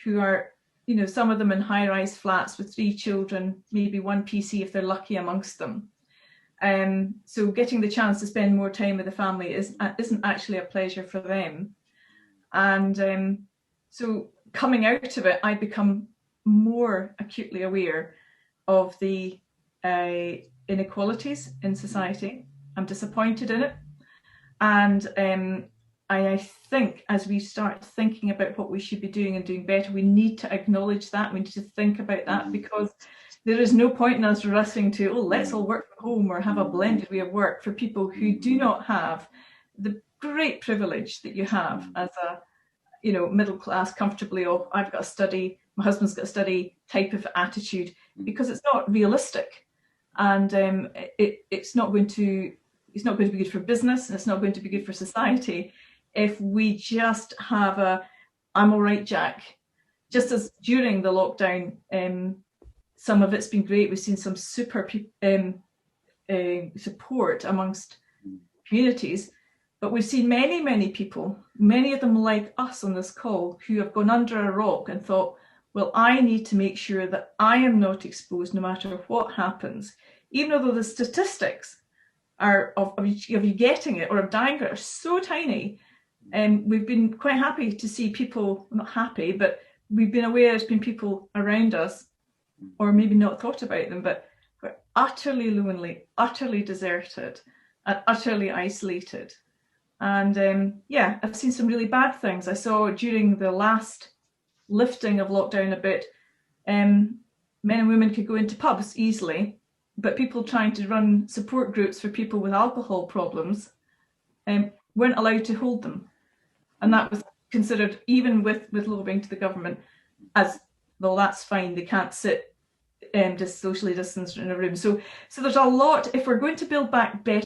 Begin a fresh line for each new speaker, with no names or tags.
who are, you know, some of them in high-rise flats with 3 children, maybe 1 PC if they're lucky amongst them. So getting the chance to spend more time with the family isn't actually a pleasure for them. And so coming out of it, I become more acutely aware of the inequalities in society. I'm disappointed in it. And I think as we start thinking about what we should be doing and doing better, we need to acknowledge that. We need to think about that, because there is no point in us rushing to, oh, let's all work from home or have a blended way of work for people who do not have the great privilege that you have as a, you know, middle class, comfortably, oh, I've got to study, my husband's got to study type of attitude, because it's not realistic. And it's not going to be good for business, and it's not going to be good for society if we just have a I'm all right, Jack. Just as during the lockdown, some of it's been great. We've seen some super support amongst communities, but we've seen many people, many of them like us on this call, who have gone under a rock and thought, well, I need to make sure that I am not exposed no matter what happens, even though the statistics are of you getting it or of dying are so tiny. And we've been quite happy to see people, not happy, but we've been aware there's been people around us, or maybe not thought about them, but we're utterly lonely, utterly deserted, and utterly isolated. And yeah, I've seen some really bad things. I saw during the last lifting of lockdown a bit, men and women could go into pubs easily, but people trying to run support groups for people with alcohol problems weren't allowed to hold them. And that was considered, even with lobbying to the government, as, well, that's fine, they can't sit just socially distanced in a room. So there's a lot, if we're going to build back better